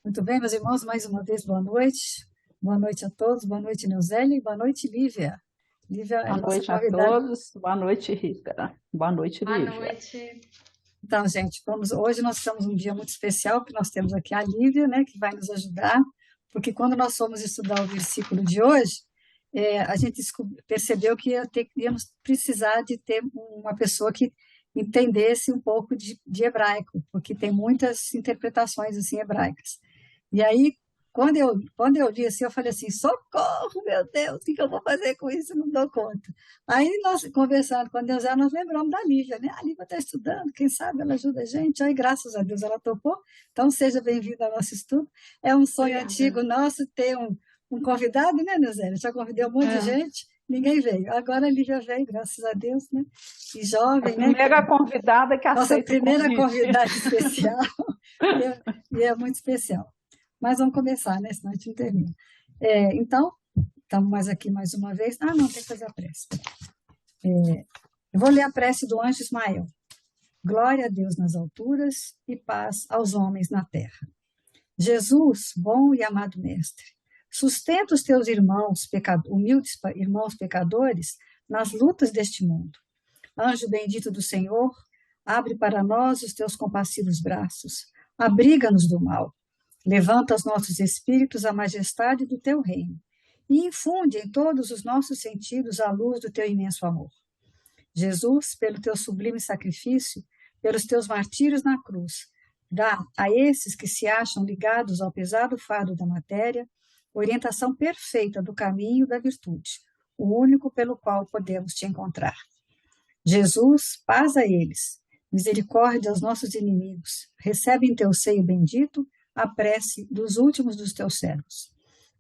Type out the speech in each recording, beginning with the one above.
Muito bem, meus irmãos, mais uma vez, boa noite. Boa noite a todos, boa noite, Neuzélia, e boa noite, Lívia. Lívia é a Boa nossa noite a convidada. todos. Boa noite, Rita. Boa noite, Boa Lívia. noite. Então, gente, hoje nós temos um dia muito especial, porque nós temos aqui a Lívia, né, que vai nos ajudar, porque quando nós fomos estudar o versículo de hoje, a gente percebeu que íamos precisar de ter uma pessoa que entendesse um pouco de hebraico, porque tem muitas interpretações assim hebraicas. E aí, quando eu li assim, eu falei assim, socorro, meu Deus, o que eu vou fazer com isso? Eu não dou conta. Aí, nós conversando com a Deus, nós lembramos da Lívia, né? A Lívia está estudando, quem sabe ela ajuda a gente. Aí, graças a Deus, ela topou. Então, seja bem-vinda ao nosso estudo. É um sonho Obrigada. antigo nosso ter um convidado, né, Neuzélia? Já convidei um monte de gente, ninguém veio. Agora a Lívia veio, graças a Deus, né? E A jovem, né? primeira convidada que Nossa aceita o primeira convite. convidada especial, e é muito especial. Mas vamos começar, né? Senão a gente não termina. Então, estamos mais aqui mais uma vez. Ah, não, tem que fazer a prece. Eu vou ler a prece do anjo Ismael. Glória a Deus nas alturas e paz aos homens na terra. Jesus, bom e amado Mestre, sustenta os teus irmãos, humildes irmãos pecadores, nas lutas deste mundo. Anjo bendito do Senhor, abre para nós os teus compassivos braços, abriga-nos do mal, levanta aos nossos espíritos a majestade do teu reino e infunde em todos os nossos sentidos a luz do teu imenso amor. Jesus, pelo teu sublime sacrifício, pelos teus martírios na cruz, dá a esses que se acham ligados ao pesado fardo da matéria orientação perfeita do caminho da virtude, o único pelo qual podemos te encontrar. Jesus, paz a eles, misericórdia aos nossos inimigos, recebe em teu seio bendito a prece dos últimos dos teus servos.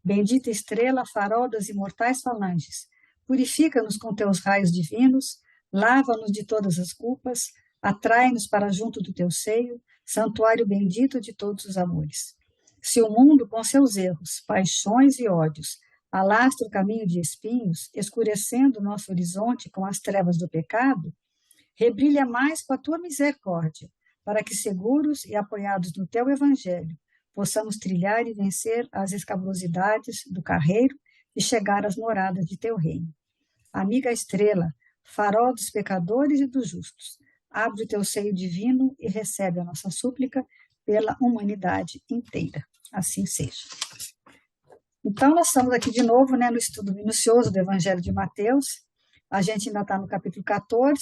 Bendita estrela, farol das imortais falanges, purifica-nos com teus raios divinos, lava-nos de todas as culpas, atrai-nos para junto do teu seio, santuário bendito de todos os amores. Se o mundo, com seus erros, paixões e ódios, alastra o caminho de espinhos, escurecendo o nosso horizonte com as trevas do pecado, rebrilha mais com a tua misericórdia, para que, seguros e apoiados no teu evangelho, possamos trilhar e vencer as escabrosidades do carreiro e chegar às moradas de teu reino. Amiga estrela, farol dos pecadores e dos justos, abre o teu seio divino e recebe a nossa súplica pela humanidade inteira. Assim seja. Então, nós estamos aqui de novo, né, no estudo minucioso do Evangelho de Mateus. A gente ainda está no capítulo 14,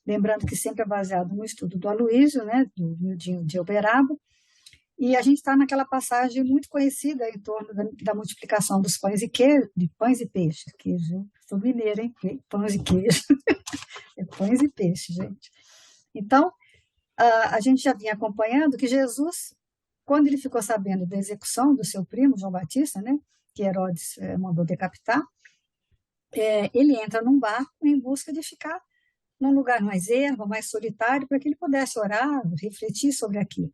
lembrando que sempre é baseado no estudo do Aloísio, né, do Mildinho de Uberaba. E a gente está naquela passagem muito conhecida em torno da multiplicação dos pães e queijo, de pães e peixes. Queijo, sou mineira, hein? Pães e queijo. É pães e peixes, gente. Então, a gente já vinha acompanhando que Jesus, quando ele ficou sabendo da execução do seu primo, João Batista, né, que Herodes mandou decapitar, ele entra num barco em busca de ficar num lugar mais ermo, mais solitário, para que ele pudesse orar, refletir sobre aquilo.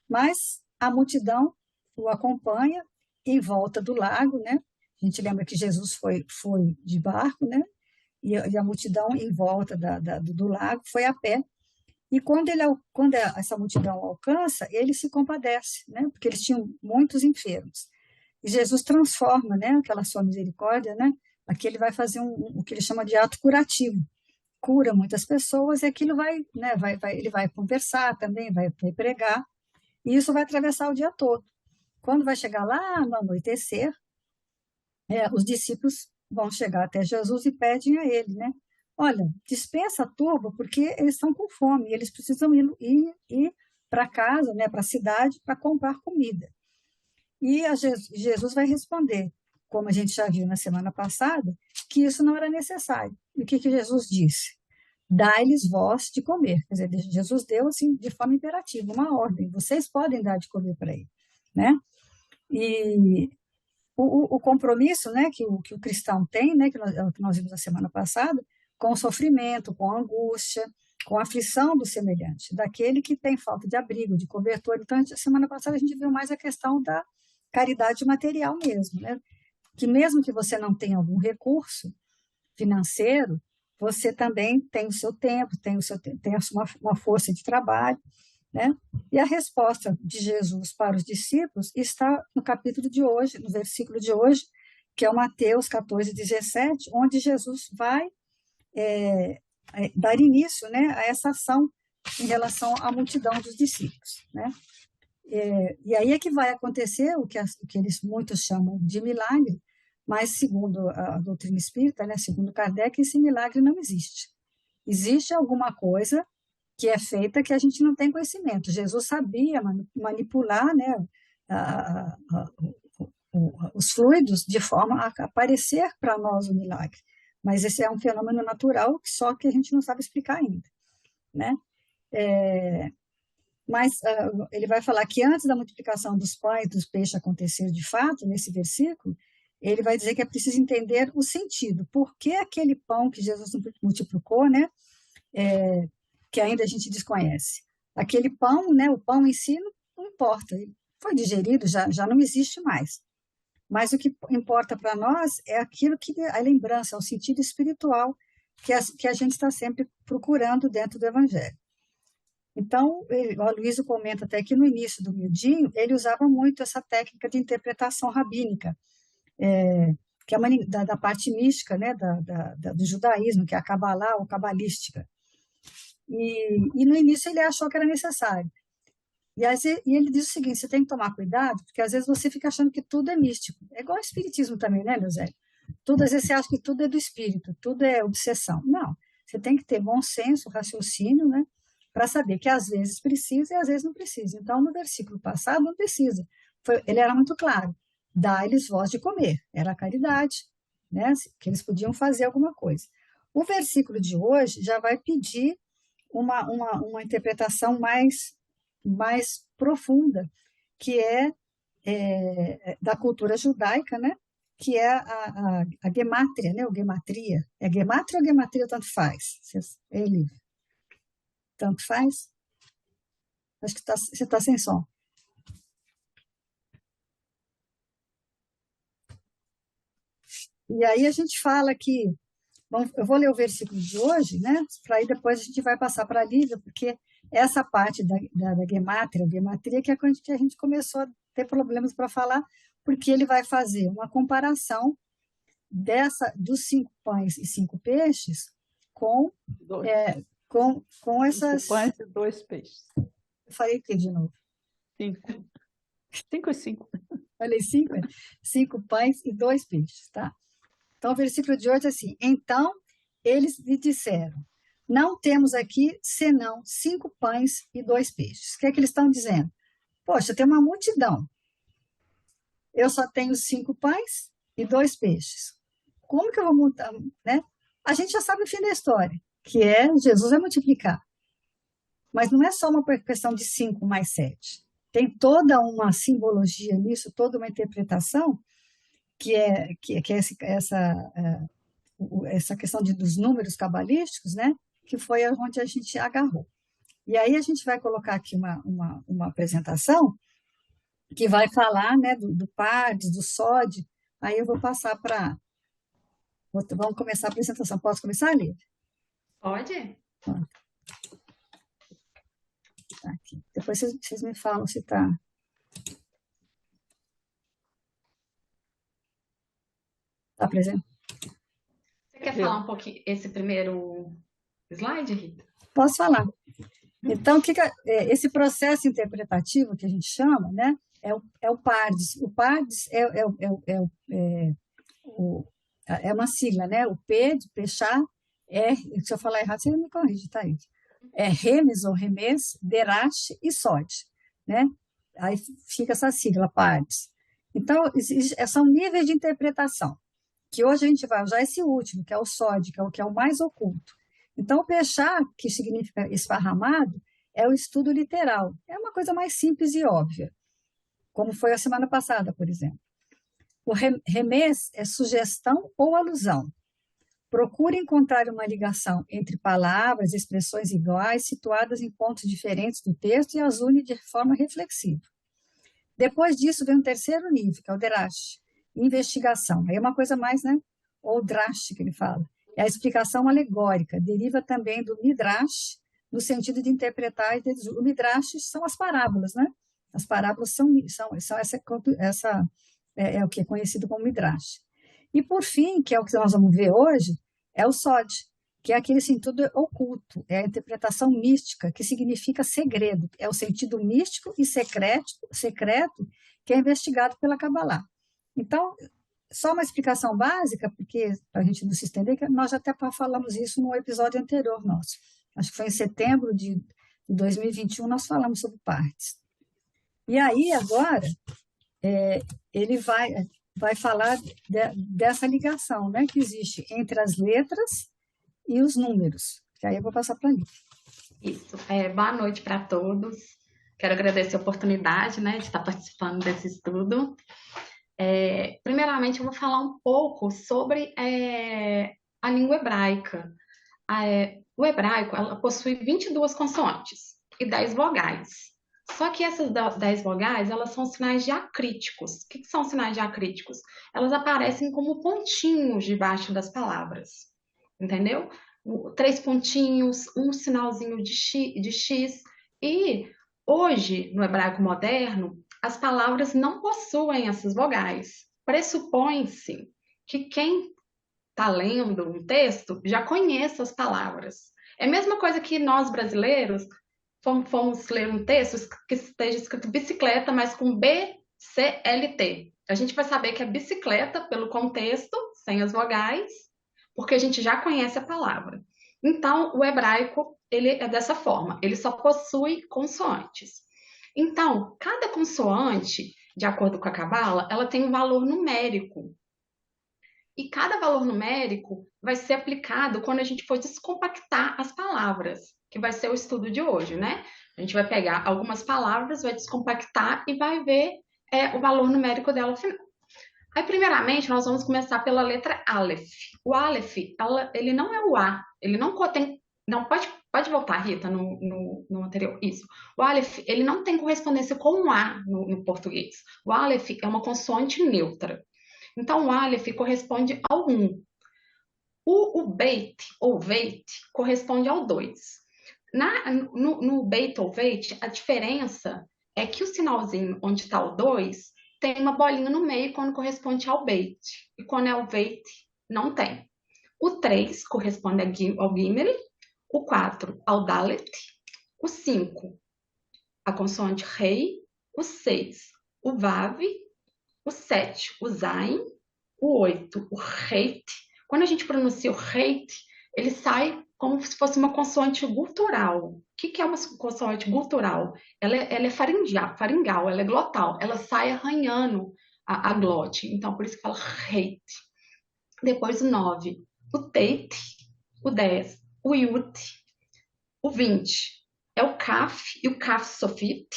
Mas a multidão o acompanha em volta do lago, né? A gente lembra que Jesus foi de barco, né? E a multidão em volta do lago foi a pé. E quando essa multidão alcança, ele se compadece, né? Porque eles tinham muitos enfermos. E Jesus transforma, né? Aquela sua misericórdia, né? Aqui ele vai fazer o que ele chama de ato curativo. Cura muitas pessoas e aquilo vai, né? Ele vai conversar também, vai pregar. E isso vai atravessar o dia todo. Quando vai chegar lá no anoitecer, os discípulos vão chegar até Jesus e pedem a ele, né? Olha, dispensa a turba, porque eles estão com fome, e eles precisam ir para casa, né, para a cidade, para comprar comida. E Jesus vai responder, como a gente já viu na semana passada, que isso não era necessário. E o que Jesus disse? Dai-lhes vós de comer. Quer dizer, Jesus deu assim, de forma imperativa, uma ordem. Vocês podem dar de comer para ele, né? E o compromisso, né, que o cristão tem, né, que nós vimos na semana passada, com o sofrimento, com a angústia, com a aflição do semelhante, daquele que tem falta de abrigo, de cobertor. Então, na semana passada a gente viu mais a questão da caridade material mesmo, né? Que mesmo que você não tenha algum recurso financeiro, você também tem o seu tempo, tem uma força de trabalho, né? E a resposta de Jesus para os discípulos está no capítulo de hoje, no versículo de hoje, que é o Mateus 14:17, onde Jesus vai dar início, né, a essa ação em relação à multidão dos discípulos, né? E aí é que vai acontecer o que eles muitos chamam de milagre, mas segundo a doutrina espírita, né, segundo Kardec, esse milagre não existe. Existe alguma coisa que é feita que a gente não tem conhecimento. Jesus sabia manipular, né, os fluidos de forma a aparecer para nós o milagre. Mas esse é um fenômeno natural, só que a gente não sabe explicar ainda, né? Mas ele vai falar que antes da multiplicação dos pães e dos peixes acontecer de fato, nesse versículo, ele vai dizer que é preciso entender o sentido. Por que aquele pão que Jesus multiplicou, né, que ainda a gente desconhece? Aquele pão, né, o pão em si não importa, ele foi digerido, já não existe mais. Mas o que importa para nós é aquilo que a lembrança, o sentido espiritual que a gente está sempre procurando dentro do Evangelho. Então, o Aloysio comenta até que no início do miudinho, ele usava muito essa técnica de interpretação rabínica, que é da parte mística, né, do judaísmo, que é a Kabbalah ou cabalística. E no início ele achou que era necessário. E ele diz o seguinte: você tem que tomar cuidado, porque às vezes você fica achando que tudo é místico. É igual ao espiritismo também, né, Eusébio? Às vezes você acha que tudo é do espírito, tudo é obsessão. Não, você tem que ter bom senso, raciocínio, né, para saber que às vezes precisa e às vezes não precisa. Então, no versículo passado, não precisa. Ele era muito claro: dá-lhes voz de comer, era a caridade, né, que eles podiam fazer alguma coisa. O versículo de hoje já vai pedir uma interpretação mais profunda, que da cultura judaica, né? Que é a gemátria, né? O gematria. É gemátria ou gematria, tanto faz? Ele, tanto faz? Acho que você está sem som. E aí a gente fala que, eu vou ler o versículo de hoje, né? Para aí depois a gente vai passar para a Lívia, porque essa parte da gemátria que é quando a gente começou a ter problemas para falar, porque ele vai fazer uma comparação dos 5 pães e 5 peixes com essas... 5 pães e 2 peixes. Eu falei o que de novo? 5. 5 e 5. Falei 5? 5 pães e 2 peixes, tá? Então, o versículo de hoje é assim: então eles lhe disseram, não temos aqui senão 5 pães e 2 peixes. O que é que eles estão dizendo? Poxa, tem uma multidão. Eu só tenho 5 pães e 2 peixes. Como que eu vou montar, né? A gente já sabe o fim da história, que Jesus vai multiplicar. Mas não é só uma questão de 5 mais 7. Tem toda uma simbologia nisso, toda uma interpretação, que é essa questão dos números cabalísticos, né? Que foi onde a gente agarrou. E aí a gente vai colocar aqui uma apresentação que vai falar, né, do PARDS, do SOD. Aí eu vou passar para... Vamos começar a apresentação. Posso começar, Lívia? Pode? Tá aqui. Depois vocês me falam se está... Está presente? Você quer falar um pouquinho esse primeiro slide, Rita? Posso falar. Então, esse processo interpretativo que a gente chama, né, é o PARDS. O PARDS é uma sigla, né? O P de peixar, se eu falar errado, você me corrige, tá aí. É remes ou remes, derache e sod, né? Aí fica essa sigla, PARDS. Então, são níveis de interpretação, que hoje a gente vai usar esse último, que é o sod, que é o mais oculto. Então, o pechá, que significa esparramado, é o estudo literal. É uma coisa mais simples e óbvia, como foi a semana passada, por exemplo. O remês é sugestão ou alusão. Procure encontrar uma ligação entre palavras, expressões iguais, situadas em pontos diferentes do texto e as une de forma reflexiva. Depois disso vem um terceiro nível, que é o derash, investigação. Aí é uma coisa mais, né? Ou drash, que ele fala. É a explicação alegórica, deriva também do midrash, no sentido de interpretar e deduzir. O Midrash são as parábolas, né? As parábolas são é o que é conhecido como Midrash. E, por fim, que é o que nós vamos ver hoje, é o Sod, que é aquele sentido oculto, é a interpretação mística, que significa segredo, é o sentido místico e secreto que é investigado pela Kabbalah. Então, só uma explicação básica, porque para a gente não se estender, que nós já até falamos isso no episódio anterior nosso. Acho que foi em setembro de 2021, nós falamos sobre partes. E aí, agora, ele vai falar dessa ligação, né, que existe entre as letras e os números. Que aí eu vou passar para a Lívia. Isso. Boa noite para todos. Quero agradecer a oportunidade, né, de estar participando desse estudo. Primeiramente, eu vou falar um pouco sobre a língua hebraica. O hebraico ela possui 22 consoantes e 10 vogais. Só que essas 10 vogais, elas são sinais diacríticos. O que são sinais diacríticos? Elas aparecem como pontinhos debaixo das palavras. Entendeu? 3 pontinhos, um sinalzinho de X. E hoje, no hebraico moderno, as palavras não possuem essas vogais. Pressupõe-se que quem está lendo um texto já conhece as palavras. É a mesma coisa que nós, brasileiros, fomos ler um texto que esteja escrito bicicleta, mas com BCLT. A gente vai saber que é bicicleta pelo contexto, sem as vogais, porque a gente já conhece a palavra. Então, o hebraico ele é dessa forma, ele só possui consoantes. Então, cada consoante, de acordo com a Cabala, ela tem um valor numérico. E cada valor numérico vai ser aplicado quando a gente for descompactar as palavras, que vai ser o estudo de hoje, né? A gente vai pegar algumas palavras, vai descompactar e vai ver o valor numérico dela final. Aí, primeiramente, nós vamos começar pela letra Aleph. O Aleph, ele não é o A, ele não tem... Não, pode voltar, Rita, no anterior. Isso. O Aleph, ele não tem correspondência com o A no português. O Aleph é uma consoante neutra. Então, o Aleph corresponde ao 1. O Beit, ou Veit, corresponde ao 2. No Beit ou Veit, a diferença é que o sinalzinho onde está o 2 tem uma bolinha no meio quando corresponde ao Beit. E quando é o Veit, não tem. O 3 corresponde ao Gimel, o 4 ao Dalet, o 5 a consoante Rei, o 6 o Vav, o 7 o Zain, o 8 o Reit. Quando a gente pronuncia o Reit, ele sai como se fosse uma consoante gutural. O que é uma consoante gutural? Ela é faringal, ela é glotal, ela sai arranhando a glote. Então, por isso que fala Reit. Depois o 9, o Teit, o 10, o Yud, o 20 é o Kaf e o Kaf Sofit.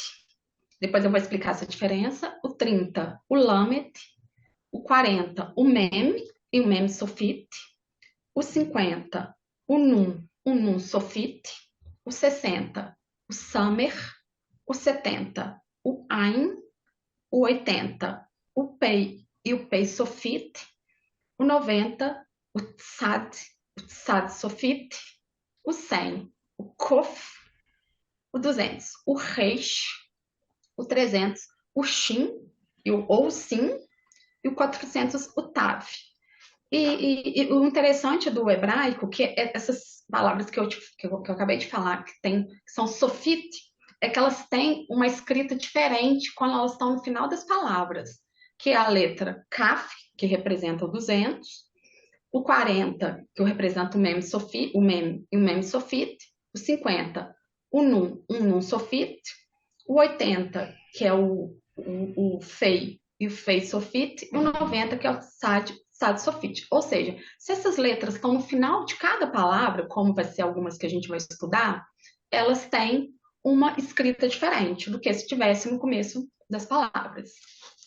Depois eu vou explicar essa diferença. O 30, o Lamet. O 40, o Mem e o Mem Sofit. O 50, o Nun Sofit. O 60, o Samer. O 70, o Ain. O 80, o Pei e o Pei Sofit. O 90, o Tsad Sofit. O 100, o Kof. O 200, o Reish. O 300, o Shin ou Sim. E o 400, o Tav. E o interessante do hebraico, que essas palavras que eu acabei de falar, que são sofit, é que elas têm uma escrita diferente quando elas estão no final das palavras, que é a letra Kaf, que representa o 200, o 40, que representa o Mem Sofit, o Mem e o Mem Sofit, o 50, o Nun Sofit, o 80, que é o Fei e o Fei Sofit, e o 90, que é o Sad Sofit. Ou seja, se essas letras estão no final de cada palavra, como vai ser algumas que a gente vai estudar, elas têm uma escrita diferente do que se tivesse no começo das palavras.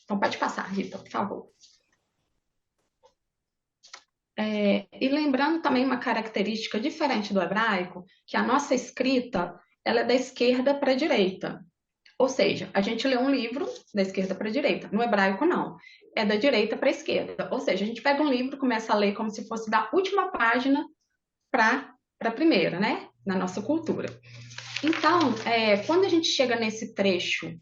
Então, pode passar, Rita, por favor. E lembrando também uma característica diferente do hebraico, que a nossa escrita ela é da esquerda para a direita. Ou seja, a gente lê um livro da esquerda para a direita. No hebraico, não. É da direita para a esquerda. Ou seja, a gente pega um livro e começa a ler como se fosse da última página para a primeira, né? na nossa cultura. Então, quando a gente chega nesse trecho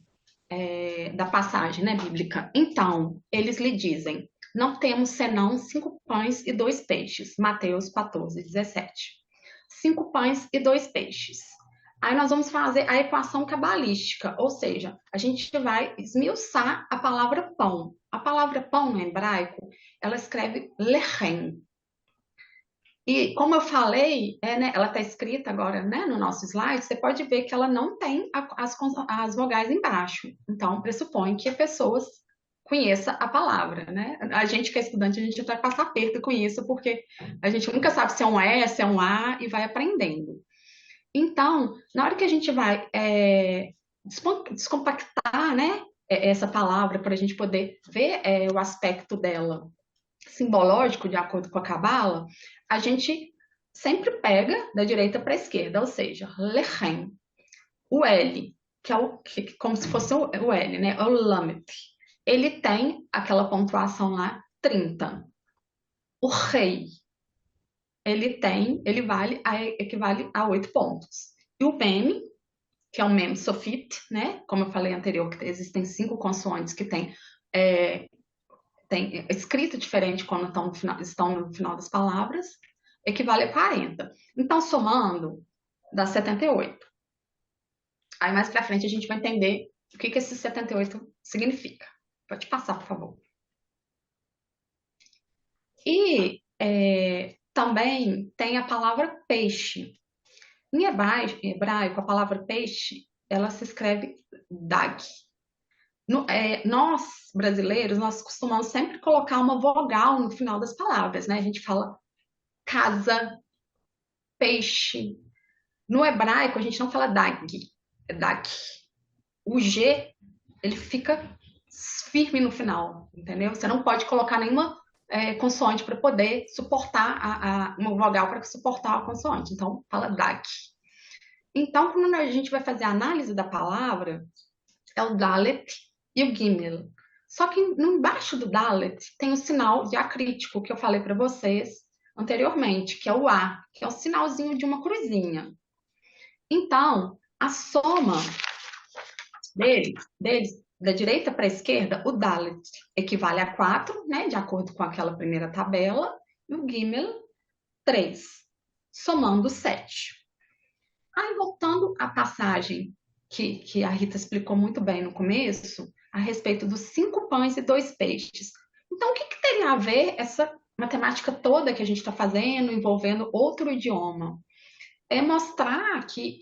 da passagem, né, bíblica, então, eles lhe dizem, não temos senão 5 pães e 2 peixes. Mateus 14, 17. 5 pães e 2 peixes. Aí nós vamos fazer a equação cabalística, ou seja, a gente vai esmiuçar a palavra pão. A palavra pão no hebraico, ela escreve lechem. E como eu falei, né, ela está escrita agora, né, no nosso slide, você pode ver que ela não tem as vogais embaixo. Então, pressupõe que a pessoa conheça a palavra, né? A gente que é estudante, a gente vai passar aperto com isso, porque a gente nunca sabe se é um E, se é um A, e vai aprendendo. Então, na hora que a gente vai descompactar, né, essa palavra, para a gente poder ver o aspecto dela simbológico, de acordo com a Cabala, a gente sempre pega da direita para a esquerda, ou seja, lechem. O L, que é como se fosse o L, né? O lamet. Ele tem aquela pontuação lá, 30. O rei, ele equivale a 8 pontos. E o mem, que é o mem sofit, né? Como eu falei anterior, que existem 5 consoantes que tem escrita diferente quando estão no final das palavras, equivale a 40. Então, somando, dá 78. Aí, mais pra frente, a gente vai entender o que esse 78 significa. Pode passar, por favor. E também tem a palavra peixe. Em hebraico, a palavra peixe, ela se escreve dag. Nós, brasileiros, nós costumamos sempre colocar uma vogal no final das palavras, né? A gente fala casa, peixe. No hebraico, a gente não fala dag, é dag. O G, ele fica firme no final, entendeu? Você não pode colocar nenhuma consoante para poder suportar uma vogal para suportar a consoante. Então, fala dag. Então, quando a gente vai fazer a análise da palavra, é o Dalet e o Gimel. Só que embaixo do Dalet tem o sinal diacrítico que eu falei para vocês anteriormente, que é o A, que é o sinalzinho de uma cruzinha. Então, a soma deles da direita para a esquerda, o Dalet equivale a 4, né, de acordo com aquela primeira tabela, e o Gimel, 3, somando 7. Aí, voltando à passagem que a Rita explicou muito bem no começo, a respeito dos 5 pães e 2 peixes. Então, o que teria a ver essa matemática toda que a gente está fazendo, envolvendo outro idioma? É mostrar que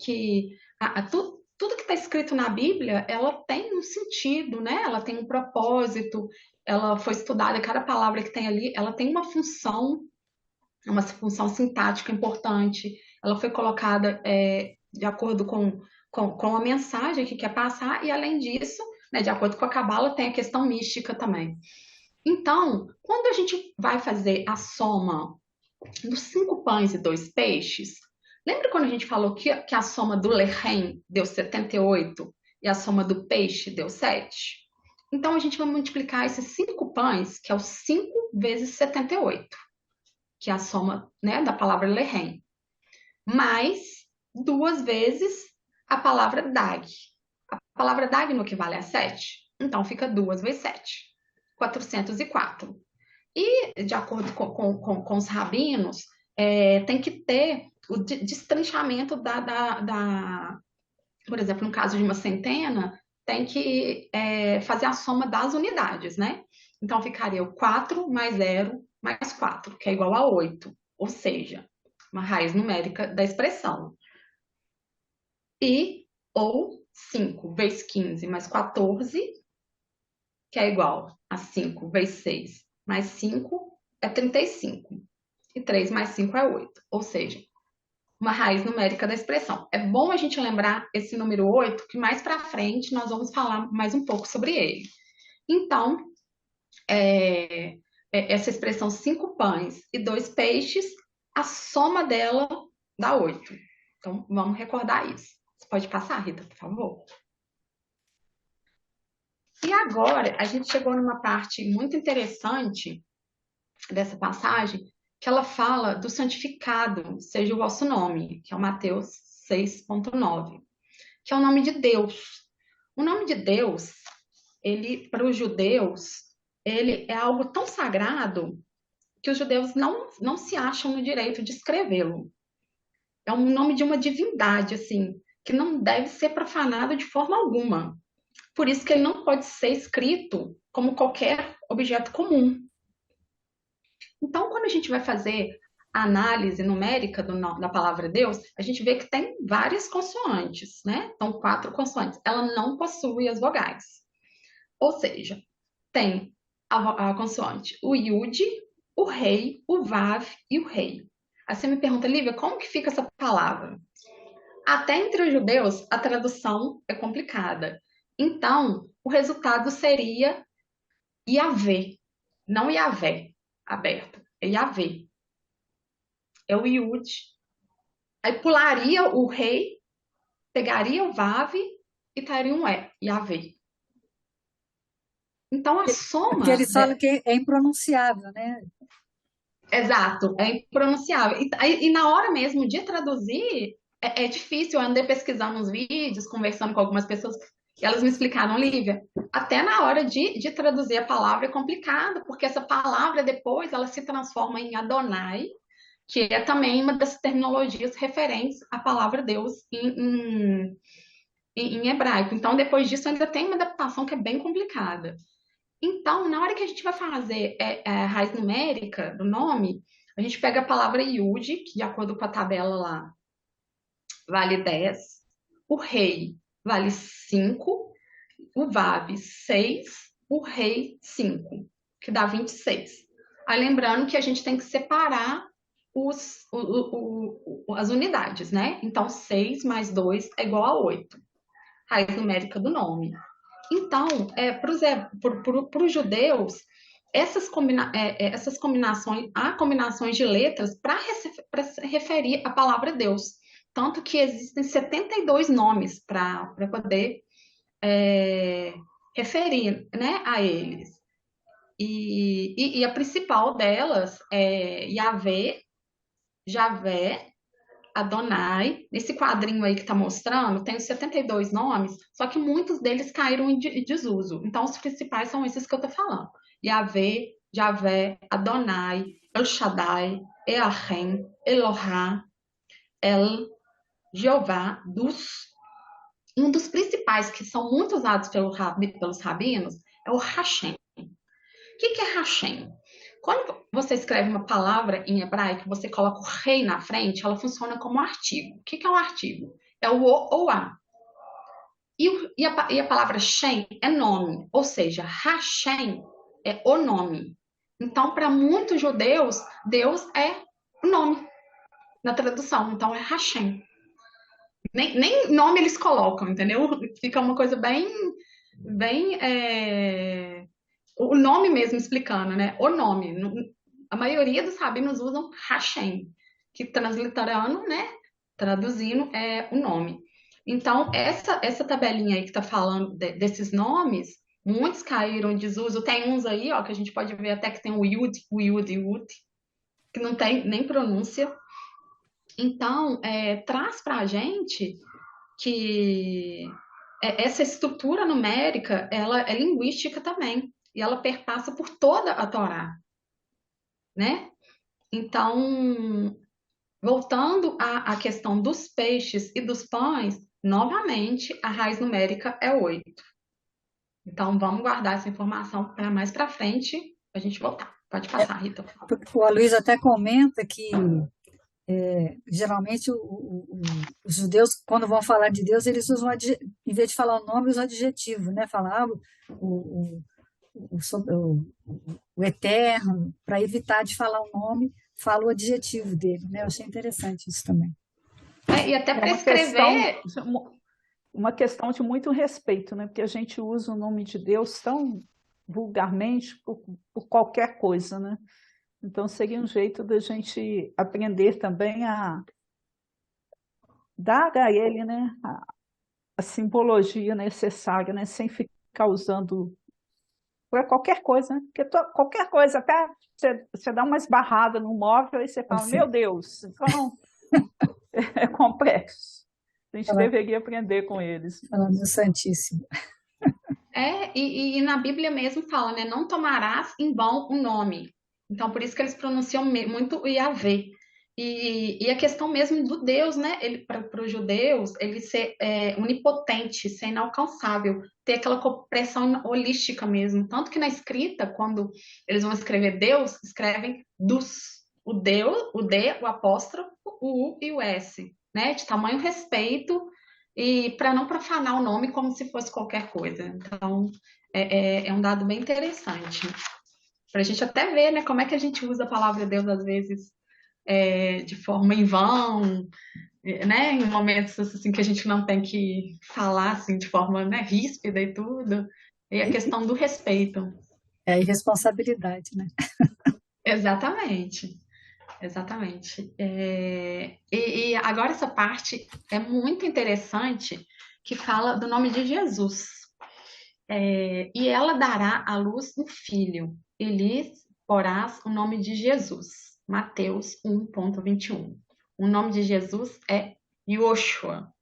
tudo que está escrito na Bíblia, ela tem um sentido, né? Ela tem um propósito, ela foi estudada, cada palavra que tem ali, ela tem uma função sintática importante, ela foi colocada de acordo com a mensagem que quer passar, e além disso, né, de acordo com a Cabala, tem a questão mística também. Então, quando a gente vai fazer a soma dos 5 pães e 2 peixes, lembra quando a gente falou que a soma do lechem deu 78 e a soma do peixe deu 7? Então, a gente vai multiplicar esses 5 pães, que é o 5 vezes 78, que é a soma, né, da palavra lechem, mais 2 vezes a palavra dag. A palavra dag não equivale a 7, então fica 2 vezes 7, 404. E, de acordo com os rabinos, tem que ter o destranchamento por exemplo, no caso de uma centena, tem que fazer a soma das unidades, né? Então, ficaria o 4 mais 0 mais 4, que é igual a 8, ou seja, uma raiz numérica da expressão. Ou 5 vezes 15 mais 14, que é igual a 5 vezes 6 mais 5, é 35. E 3 mais 5 é 8, ou seja, uma raiz numérica da expressão. É bom a gente lembrar esse número 8, que mais para frente nós vamos falar mais um pouco sobre ele. Então, essa expressão 5 pães e 2 peixes, a soma dela dá 8. Então, vamos recordar isso. Você pode passar, Rita, por favor? E agora, a gente chegou numa parte muito interessante dessa passagem, que ela fala do santificado seja o vosso nome, que é o Mateus 6,9, que é o nome de Deus. O nome de Deus, ele, para os judeus, ele é algo tão sagrado que os judeus não se acham no direito de escrevê-lo. É um nome de uma divindade, assim, que não deve ser profanado de forma alguma. Por isso que ele não pode ser escrito como qualquer objeto comum. Então, quando a gente vai fazer a análise numérica da palavra Deus, a gente vê que tem várias consoantes, né? Então, 4 consoantes. Ela não possui as vogais. Ou seja, tem a consoante o Yud, o Rei, o Vav e o Rei. Aí você me pergunta, Lívia, como que fica essa palavra? Até entre os judeus, a tradução é complicada. Então, o resultado seria Yahvé, não Yahvé, aberto, é Yahvé. É o Yud. Aí pularia o Rei, pegaria o Vav e estaria um Yahvé. Então, a Porque soma... eles falam que é impronunciável, né? Exato, é impronunciável. E na hora mesmo de traduzir, é difícil. Eu andei pesquisando uns vídeos, conversando com algumas pessoas, e elas me explicaram, Lívia, até na hora de traduzir a palavra é complicado, porque essa palavra depois ela se transforma em Adonai, que é também uma das terminologias referentes à palavra Deus em hebraico. Então, depois disso, ainda tem uma adaptação que é bem complicada. Então, na hora que a gente vai fazer a raiz numérica do nome, a gente pega a palavra Yud, que de acordo com a tabela lá, vale 10, o rei vale 5, o Vav 6, o rei 5, que dá 26. Aí lembrando que a gente tem que separar as unidades, né? Então, 6 mais 2 é igual a 8. Raiz numérica do nome. Então, para os judeus, essas combinações, há combinações de letras para se referir à palavra Deus. Tanto que existem 72 nomes para poder referir, né, a eles. E a principal delas é Yahvé, Javé, Adonai. Nesse quadrinho aí que está mostrando, tem os 72 nomes, só que muitos deles caíram em desuso. Então, os principais são esses que eu estou falando. Yahvé, Javé, Adonai, El Shaddai, Eahem, Elohá, El, Jeová, Dus. Um dos principais que são muito usados pelos rabinos é o Hashem. O que é Hashem? Quando você escreve uma palavra em hebraico, você coloca o rei na frente, ela funciona como artigo. O que é um artigo? É o ou a. E a palavra Shem é nome, ou seja, Hashem é o nome. Então, para muitos judeus, Deus é o nome na tradução. Então, é Hashem. Nem nome eles colocam, entendeu? Fica uma coisa bem o nome mesmo explicando, né? O nome. A maioria dos rabinos usam Hashem, que transliterando, né? Traduzindo é o nome. Então, essa tabelinha aí que está falando desses nomes, muitos caíram em desuso. Tem uns aí, ó, que a gente pode ver até que tem o Yud e Yud, que não tem nem pronúncia. Então, traz para a gente que essa estrutura numérica, ela é linguística também, e ela perpassa por toda a Torá, né? Então, voltando à questão dos peixes e dos pães, novamente, a raiz numérica é 8. Então, vamos guardar essa informação para mais para frente, a gente voltar. Pode passar, Rita. O Aloysio até comenta que geralmente os judeus, quando vão falar de Deus, eles usam, em vez de falar o nome, usam adjetivo, né? Falar o, o eterno, para evitar de falar o nome, fala o adjetivo dele, né? Eu achei interessante isso também. E até para escrever... Uma questão de muito respeito, né? Porque a gente usa o nome de Deus tão vulgarmente por qualquer coisa, né? Então, seria um jeito da gente aprender também a dar a ele, né, a simbologia necessária, né, sem ficar usando para qualquer coisa, né? Porque qualquer coisa, até você dá uma esbarrada no móvel e você fala, meu Deus, então é complexo. A gente deveria aprender com eles. Falando do Santíssimo. E na Bíblia mesmo fala, né? Não tomarás em vão o nome. Então, por isso que eles pronunciam muito o Yahvé. E a questão mesmo do Deus, né? Para os judeus, ele ser onipotente, ser inalcançável, ter aquela compreensão holística mesmo. Tanto que na escrita, quando eles vão escrever Deus, escrevem dos. O Deus, o D, o apóstrofo, o U e o S, né? De tamanho respeito e para não profanar o nome como se fosse qualquer coisa. Então, é um dado bem interessante. Para a gente até ver, né, como é que a gente usa a palavra Deus, às vezes, de forma em vão, né, em momentos assim, que a gente não tem que falar assim, de forma, né, ríspida e tudo. E a questão do respeito. É a irresponsabilidade, né? Exatamente. Exatamente. E agora essa parte é muito interessante, que fala do nome de Jesus. E ela dará à luz um filho, e lhe porás o nome de Jesus. Mateus 1,21. O nome de Jesus é Yoshua.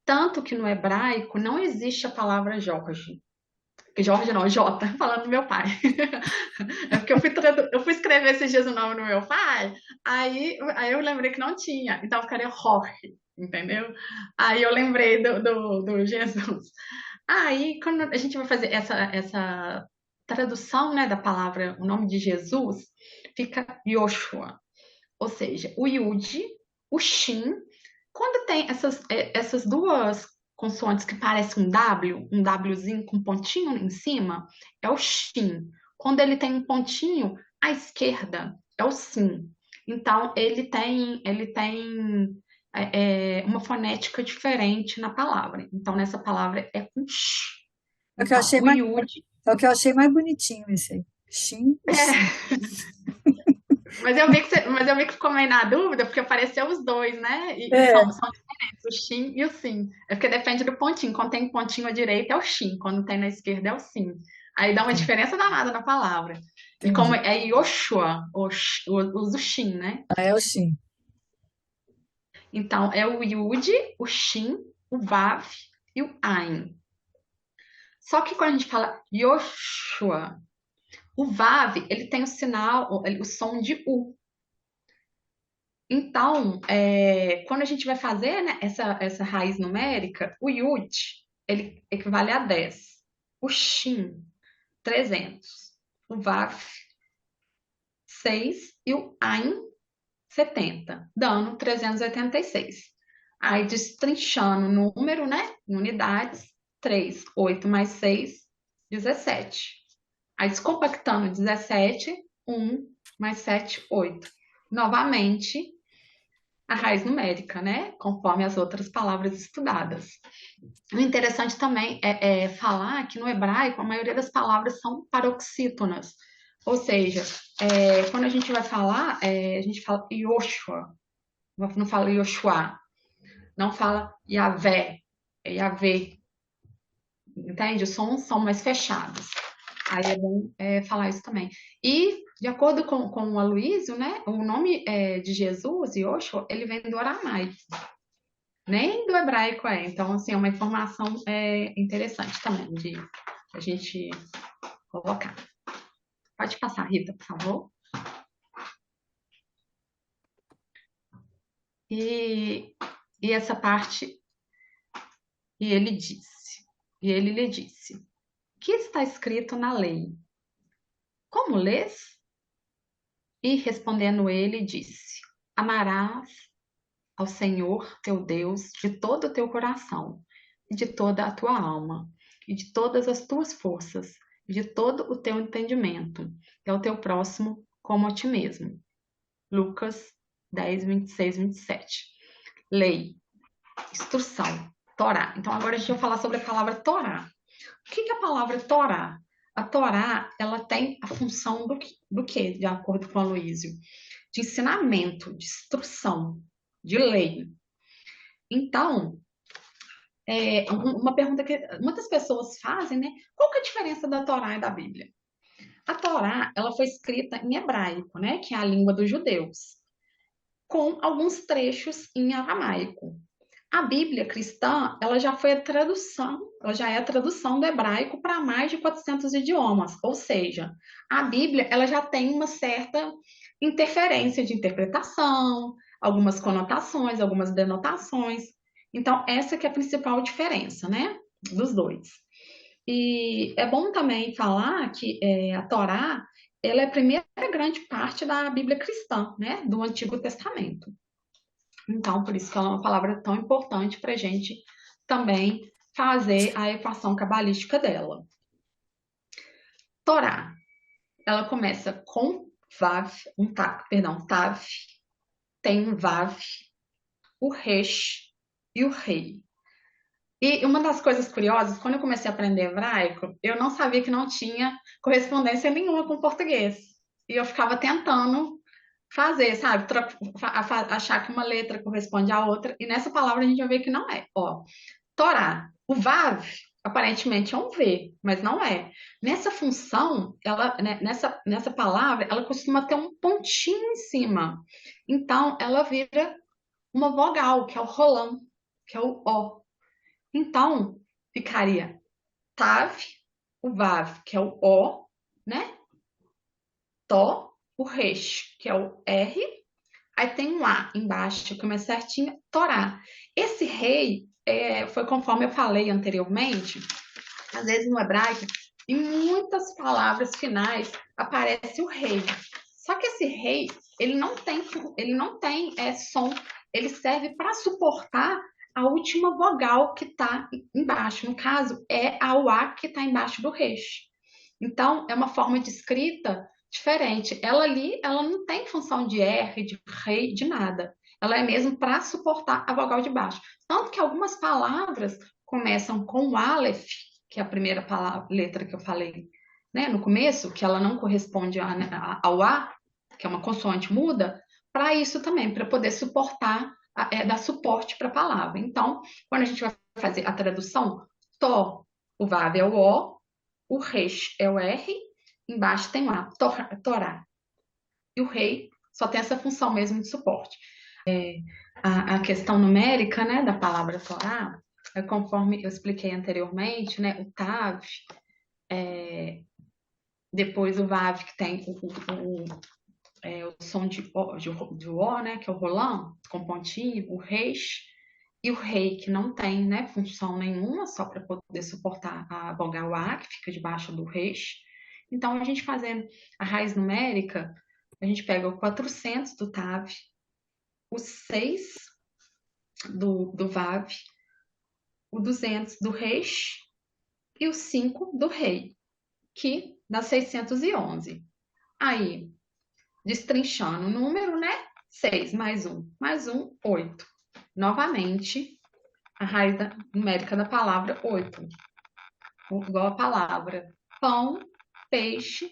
Tanto que no hebraico não existe a palavra Jorge. Jorge não, Jota, falando do meu pai. É porque eu fui escrever esses dias o nome do meu pai, aí eu lembrei que não tinha, então ficaria Jorge, entendeu? Aí eu lembrei do Jesus. Aí, quando a gente vai fazer essa tradução, né, da palavra, o nome de Jesus, fica Yoshua. Ou seja, o Yud, o Shin, quando tem essas duas consoantes que parecem um Wzinho com um pontinho em cima, é o Shin. Quando ele tem um pontinho à esquerda, é o Sin. Então, ele tem uma fonética diferente na palavra. Então, nessa palavra é com Sh. É o que eu Então, achei o mais, Yud. é o que eu achei mais bonitinho esse aí. Shin e Shin. Mas eu vi que ficou meio na dúvida, porque apareceu os dois, né? E É, são diferentes, o Shin e o Sim. É porque depende do pontinho. Quando tem pontinho à direita é o Shin, quando tem na esquerda é o Sim. Aí dá uma diferença danada na palavra. E como entendi. é Yoshua, usa o Shin, né? Ah, é o Shin. Então é o Yud, o Shin, o Vav e o Ain. Só que quando a gente fala Yoshua, o Vav, ele tem o sinal, o som de U. Então, quando a gente vai fazer, né, essa raiz numérica, o Yud, ele equivale a 10. O Shin, 300. O Vav, 6. E o Ain, 70. Dando 386. Aí, destrinchando o número, né, em unidades, 3, 8 mais 6, 17. Aí, descompactando 17, 1 mais 7, 8. Novamente, a raiz numérica, né? Conforme as outras palavras estudadas. O interessante também é falar que no hebraico a maioria das palavras são paroxítonas, ou seja, quando a gente vai falar, a gente fala Yoshua, não fala Yoshua, não fala Yahvé, é Yahvé, entende? Os sons são mais fechados. Aí é bom falar isso também. E, de acordo com o Aloysio, né, o nome de Jesus, Yoshua, ele vem do aramaico. Nem do hebraico é. Então, assim, é uma informação interessante também de a gente colocar. Pode passar, Rita, por favor. E essa parte, e ele lhe disse, que está escrito na lei? Como lês? E respondendo ele, disse, amarás ao Senhor teu Deus de todo o teu coração, e de toda a tua alma, e de todas as tuas forças, e de todo o teu entendimento, e ao teu próximo como a ti mesmo. Lucas 10, 26, 27. Lei, instrução, Torá. Então agora a gente vai falar sobre a palavra Torá. O que é a palavra Torá? A Torá, ela tem a função do quê? De acordo com a Aloysio? De ensinamento, de instrução, de lei. Então, uma pergunta que muitas pessoas fazem, né? Qual que é a diferença da Torá e da Bíblia? A Torá, ela foi escrita em hebraico, né? Que é a língua dos judeus, com alguns trechos em aramaico. A Bíblia cristã, ela já foi a tradução, ela já é a tradução do hebraico para mais de 400 idiomas, ou seja, a Bíblia, ela já tem uma certa interferência de interpretação, algumas conotações, algumas denotações. Então, essa que é a principal diferença, né, dos dois. E é bom também falar que a Torá, ela é a primeira grande parte da Bíblia cristã, né, do Antigo Testamento. Então, por isso que ela é uma palavra tão importante para a gente também fazer a equação cabalística dela. Torá, ela começa com Vav, Tav, tem um Vav, o Resh e o Rei. E uma das coisas curiosas, quando eu comecei a aprender hebraico, eu não sabia que não tinha correspondência nenhuma com o português. E eu ficava tentando fazer, sabe? Achar que uma letra corresponde à outra. E nessa palavra a gente vai ver que não é. Ó, Torá, o Vav, aparentemente é um V, mas não é. Nessa função, né, nessa palavra, ela costuma ter um pontinho em cima. Então, ela vira uma vogal, que é o rolam, que é o O. Então, ficaria Tav, o Vav, que é o O, né? Tó, o Resh, que é o R. Aí tem um A embaixo, que é certinho, Torá. Esse rei, foi conforme eu falei anteriormente, às vezes no hebraico, em muitas palavras finais aparece o rei. Só que esse rei, ele não tem som, ele serve para suportar a última vogal que está embaixo. No caso, é a UA que está embaixo do resh. Então, é uma forma de escrita diferente. Ela ali, ela não tem função de R, de rei, de nada. Ela é mesmo para suportar a vogal de baixo. Tanto que algumas palavras começam com o Aleph, que é a primeira letra que eu falei, né, no começo, que ela não corresponde ao A, que é uma consoante muda, para isso também, para poder suportar, dar suporte para a palavra. Então, quando a gente vai fazer a tradução, Tó, o Vav é o O Resh é o R, embaixo tem o A, Torá. E o Rei só tem essa função mesmo de suporte. A questão numérica, né, da palavra Torá, conforme eu expliquei anteriormente, né, o Tav, depois o Vav, que tem o som de O, né, que é o rolam, com pontinho, o Resh, e o Rei, que não tem, né, função nenhuma, só para poder suportar a vogal A, que fica debaixo do Resh. Então, a gente fazendo a raiz numérica, a gente pega o 400 do Tav, o 6 do Vav, o 200 do Resh e o 5 do Rei, que dá 611. Aí, destrinchando o número, né? 6 mais 1, 8. Novamente, a raiz numérica da palavra 8. Igual a palavra pão, peixe,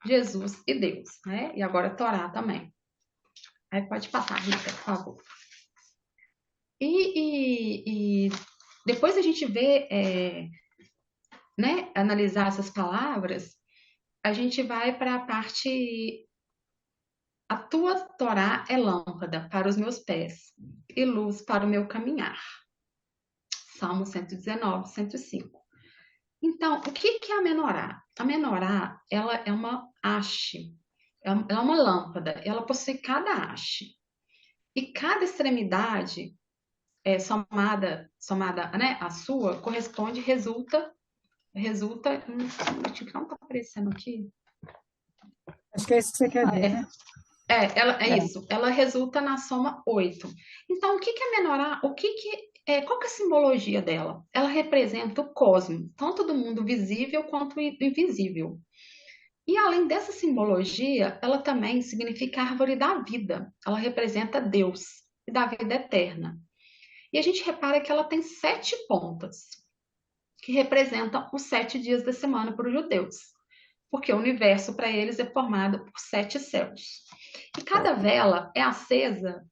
Jesus e Deus, né? E agora Torá também. Aí pode passar, Rita, por favor. E depois a gente vê, né, analisar essas palavras, a gente vai para a parte. A tua Torá é lâmpada para os meus pés e luz para o meu caminhar. Salmo 119, 105. Então, o que é a menorá? A menorá, ela é uma haste, ela é uma lâmpada, ela possui cada haste. E cada extremidade somada, né, a sua, corresponde, resulta que não está aparecendo aqui. Acho que é isso que você quer ver, né? Isso. Ela resulta na soma 8. Então, o que é a menorá? Qual que é a simbologia dela? Ela representa o cosmo, tanto do mundo visível quanto invisível. E além dessa simbologia, ela também significa a árvore da vida. Ela representa Deus e da vida eterna. E a gente repara que ela tem 7 pontas, que representam os 7 dias da semana para os judeus, porque o universo para eles é formado por 7 céus. E cada vela é acesa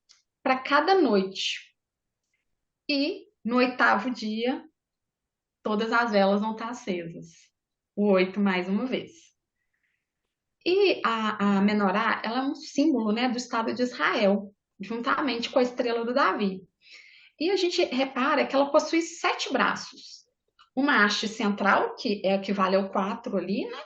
para cada noite. E No 8º dia, todas as velas vão estar acesas. O 8 mais uma vez. E a menorá, ela é um símbolo, né, do Estado de Israel, juntamente com a estrela do Davi. E a gente repara que ela possui 7 braços. Uma haste central, que é equivale ao 4 ali, né?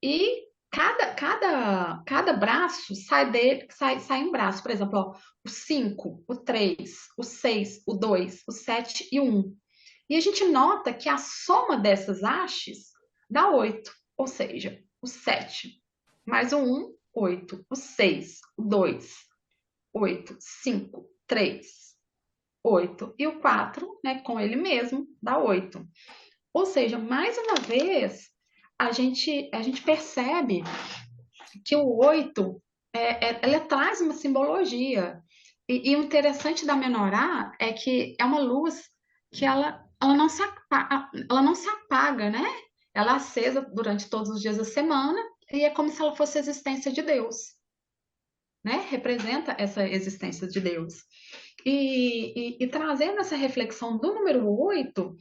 E cada braço sai um braço. Por exemplo, ó, o 5, o 3, o 6, o 2, o 7 e o 1. E a gente nota que a soma dessas hastes dá 8. Ou seja, o 7 mais o 1, 8. O 6, o 2, 8. 5, 3, 8. E o 4, né, com ele mesmo, dá 8. Ou seja, mais uma vez, a gente percebe que o 8 ela traz uma simbologia. E o interessante da menorá é que é uma luz que ela não se apaga, né? Ela é acesa durante todos os dias da semana e é como se ela fosse a existência de Deus, né? Representa essa existência de Deus. E trazendo essa reflexão do número 8,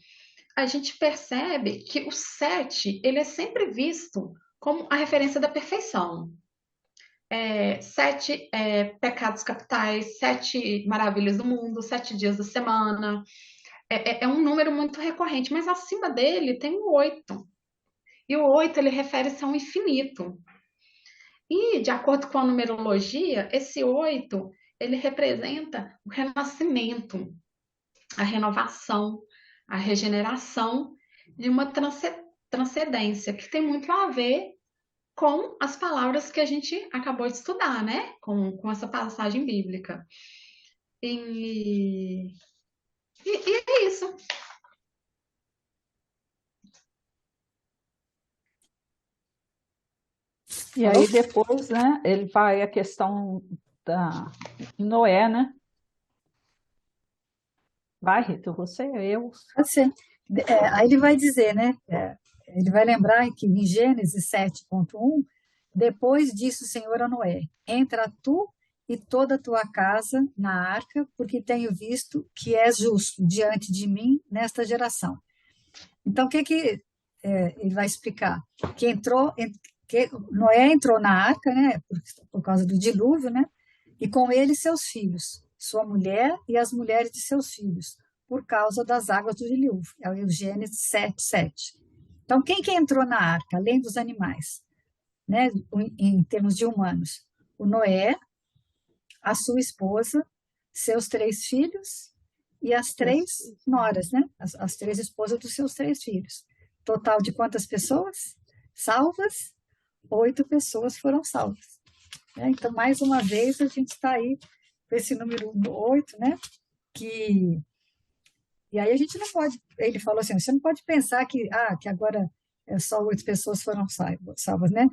a gente percebe que o 7 ele é sempre visto como a referência da perfeição. 7 pecados capitais, 7 maravilhas do mundo, 7 dias da semana. É um número muito recorrente, mas acima dele tem o 8. E o 8 ele refere-se a um infinito. E, de acordo com a numerologia, esse 8 ele representa o renascimento, a renovação, a regeneração de uma transcendência, que tem muito a ver com as palavras que a gente acabou de estudar, né? Com essa passagem bíblica. E é isso. E aí depois, né, ele vai a questão da Noé, né? Vai, Rita, você, eu. Assim, aí ele vai dizer, né? Ele vai lembrar que em Gênesis 7,1, depois disse o Senhor a Noé: entra tu e toda a tua casa na arca, porque tenho visto que és justo diante de mim nesta geração. Então, o que ele vai explicar? Que Noé entrou na arca, né? Por causa do dilúvio, né? E com ele seus filhos, sua mulher e as mulheres de seus filhos, por causa das águas do dilúvio. É o Gênesis 7:7. Então, quem que entrou na arca, além dos animais, né, em termos de humanos? O Noé, a sua esposa, seus 3 filhos e as 3 noras, né? As 3 esposas dos seus 3 filhos. Total de quantas pessoas salvas? 8 pessoas foram salvas. Então, mais uma vez, a gente está aí com esse número 8, né? E aí a gente não pode, ele falou assim, você não pode pensar que agora só 8 pessoas foram salvas, né?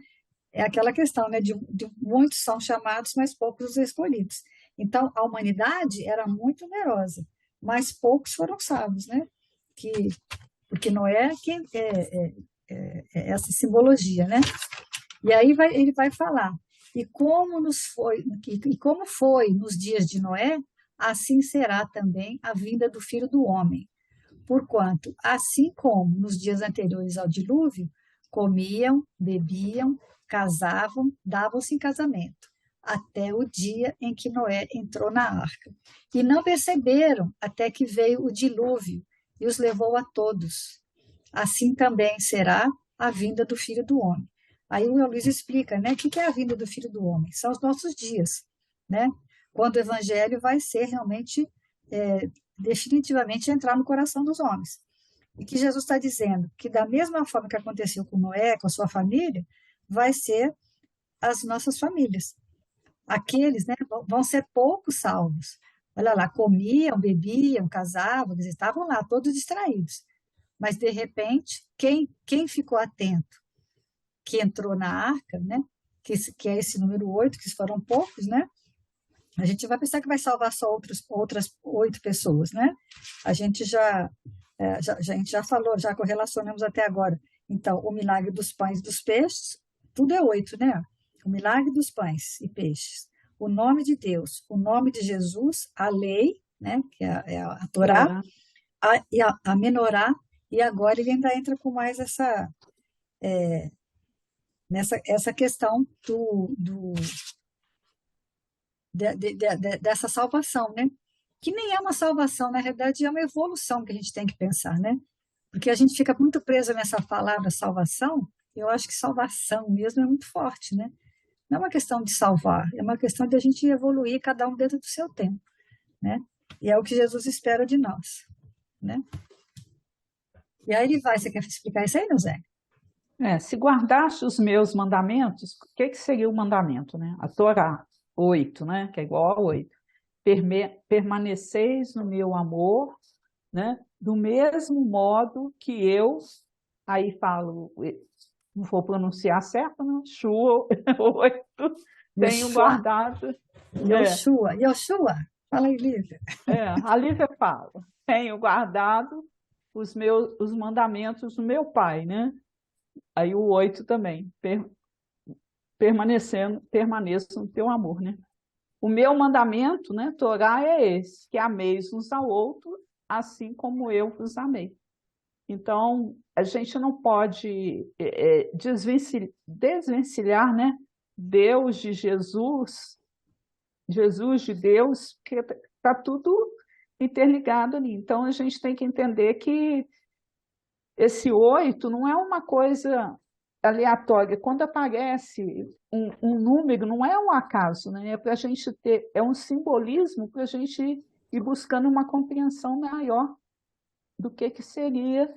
É aquela questão, né? De muitos são chamados, mas poucos os escolhidos. Então, a humanidade era muito numerosa, mas poucos foram salvos, né? Porque Noé é essa simbologia, né? E aí ele vai falar, e como foi nos dias de Noé, assim será também a vinda do Filho do Homem. Porquanto, assim como nos dias anteriores ao dilúvio, comiam, bebiam, casavam, davam-se em casamento, até o dia em que Noé entrou na arca. E não perceberam até que veio o dilúvio e os levou a todos. Assim também será a vinda do Filho do Homem. Aí o Luiz explica, né? O que é a vinda do Filho do Homem? São os nossos dias, né? Quando o Evangelho vai ser realmente, definitivamente, entrar no coração dos homens. E que Jesus está dizendo que da mesma forma que aconteceu com Noé, com a sua família, vai ser as nossas famílias. Aqueles, né, vão ser poucos salvos. Olha lá, comiam, bebiam, casavam, eles estavam lá, todos distraídos. Mas, de repente, quem ficou atento, que entrou na arca, né, que é esse número 8, que foram poucos, né, a gente vai pensar que vai salvar só outras 8 pessoas, né? A gente já falou, já correlacionamos até agora. Então, o milagre dos pães e dos peixes, tudo é 8, né? O milagre dos pães e peixes, o nome de Deus, o nome de Jesus, a lei, né? Que é a Torá, a menorar, e agora ele ainda entra com mais essa questão dessa salvação, né? Que nem é uma salvação, na realidade é uma evolução que a gente tem que pensar, né? Porque a gente fica muito preso nessa palavra salvação, e eu acho que salvação mesmo é muito forte, né? Não é uma questão de salvar, é uma questão de a gente evoluir cada um dentro do seu tempo, né? E é o que Jesus espera de nós, né? E aí ele vai, você quer explicar isso aí, José? Se guardaste os meus mandamentos, o que seria o mandamento, né? A Torá, 8, né? Que é igual a 8. Permaneceis no meu amor, né? Do mesmo modo que eu, aí falo, não vou pronunciar certo, né? Shua, 8, tenho guardado. Yoshua, fala aí, Lívia. A Lívia fala, tenho guardado os mandamentos do meu pai, né? Aí o 8 também, permaneça no teu amor, né? O meu mandamento, né, Torá, é esse, que ameis uns ao outro, assim como eu vos amei. Então, a gente não pode desvencilhar, né, Deus de Jesus, Jesus de Deus, porque está tudo interligado ali. Então, a gente tem que entender que esse 8 não é uma coisa aleatória. Quando aparece um número, não é um acaso, né? É para a gente ter, é um simbolismo para a gente ir buscando uma compreensão maior do que seria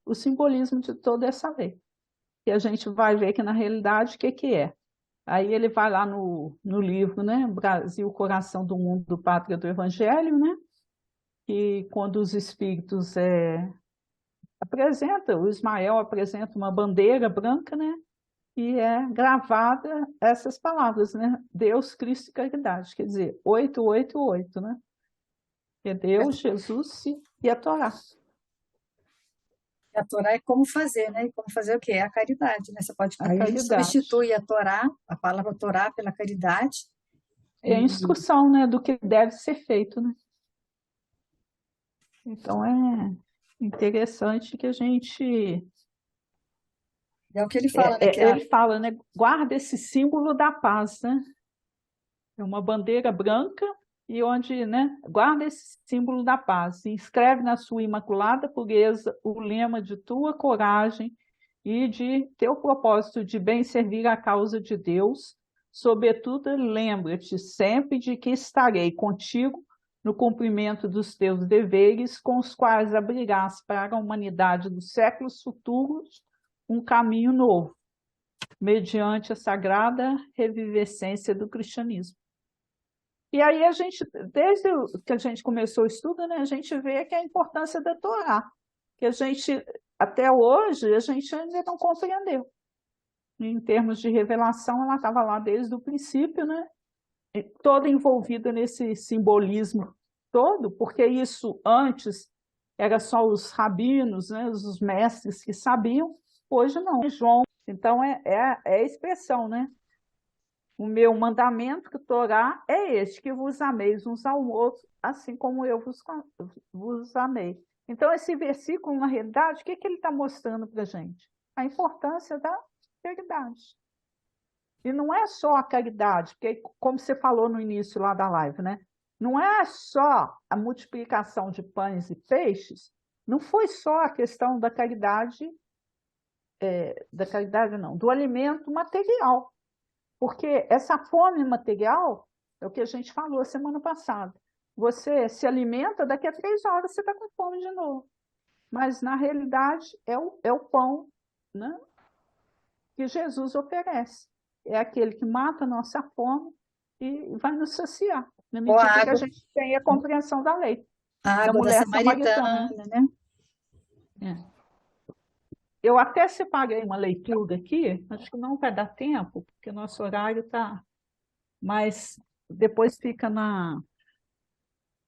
o simbolismo de toda essa lei. E a gente vai ver que, na realidade, o que é. Aí ele vai lá no livro, né? Brasil, Coração do Mundo, Pátria do Evangelho, né? Que quando os espíritos o Ismael apresenta uma bandeira branca, né? E é gravada essas palavras, né? Deus, Cristo e caridade. Quer dizer, 888, né? Que é Deus, Jesus e a Torá. A Torá é como fazer, né? E como fazer o quê? É a caridade, né? Você pode, aí a gente substitui a Torá, a palavra Torá pela caridade. É a instrução, né? Do que deve ser feito, né? Então é interessante que a gente... É o que ele fala, né? Ele fala, né? Guarda esse símbolo da paz, né? É uma bandeira branca e onde, né? Guarda esse símbolo da paz. E escreve na sua imaculada pureza o lema de tua coragem e de teu propósito de bem servir a causa de Deus. Sobretudo, lembra-te sempre de que estarei contigo no cumprimento dos teus deveres, com os quais abrirás para a humanidade dos séculos futuros um caminho novo, mediante a sagrada revivescência do cristianismo. E aí a gente, desde que a gente começou o estudo, né, a gente vê que a importância da Torá, que a gente, até hoje, a gente ainda não compreendeu. Em termos de revelação, ela estava lá desde o princípio, né, toda envolvida nesse simbolismo todo, porque isso antes era só os rabinos, né, os mestres que sabiam, hoje não. João, então é a expressão, né? O meu mandamento, que Torá, é este, que vos ameis uns ao outro, assim como eu vos amei. Então, esse versículo, na realidade, o que ele está mostrando para a gente? A importância da caridade. E não é só a caridade, porque, como você falou no início lá da live, né? Não é só a multiplicação de pães e peixes, não foi só a questão da caridade não, do alimento material. Porque essa fome material é o que a gente falou semana passada. Você se alimenta, daqui a 3 horas você está com fome de novo. Mas, na realidade, é o pão, né, que Jesus oferece. É aquele que mata a nossa fome e vai nos saciar, na medida que a gente tem a compreensão da lei. A água da samaritana, né? Eu até separei uma leitura aqui, acho que não vai dar tempo, porque o nosso horário está... Mas depois fica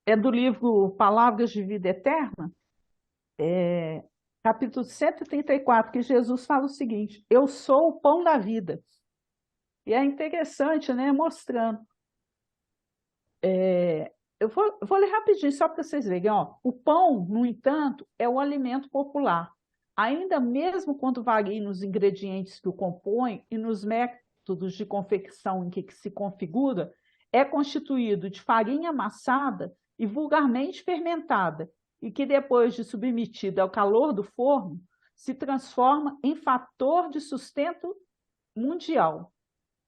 É do livro Palavras de Vida Eterna, capítulo 134, que Jesus fala o seguinte: eu sou o pão da vida. E é interessante, né, mostrando eu vou ler rapidinho, só para vocês verem. Ó. O pão, no entanto, é o alimento popular. Ainda mesmo quando varia nos ingredientes que o compõem e nos métodos de confecção em que se configura, é constituído de farinha amassada e vulgarmente fermentada, e que depois de submetida ao calor do forno, se transforma em fator de sustento mundial.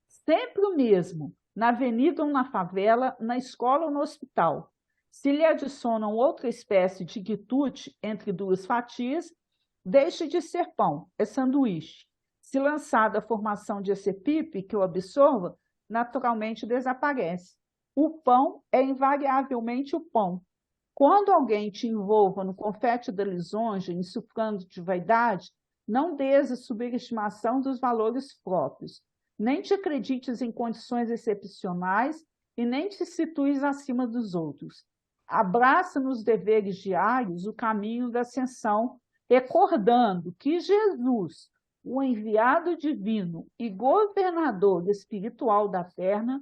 Sempre o mesmo, na avenida ou na favela, na escola ou no hospital. Se lhe adicionam outra espécie de quitute entre duas fatias, deixa de ser pão, é sanduíche. Se lançada a formação de acepipe que o absorva, naturalmente desaparece. O pão é invariavelmente o pão. Quando alguém te envolva no confete da lisonja, insuflando de vaidade, não dês a subestimação dos valores próprios, nem te acredites em condições excepcionais e nem te situes acima dos outros. Abraça nos deveres diários o caminho da ascensão, recordando que Jesus, o enviado divino e governador espiritual da terra,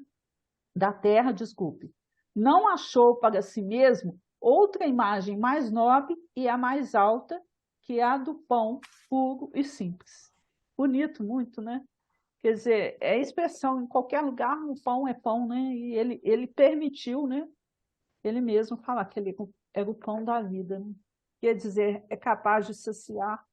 não achou para si mesmo outra imagem mais nobre e a mais alta que a do pão puro e simples. Bonito muito, né? Quer dizer, é expressão, em qualquer lugar o pão é pão, né? E ele permitiu, né? Ele mesmo falar que ele era o pão da vida, né? Quer dizer, é capaz de saciar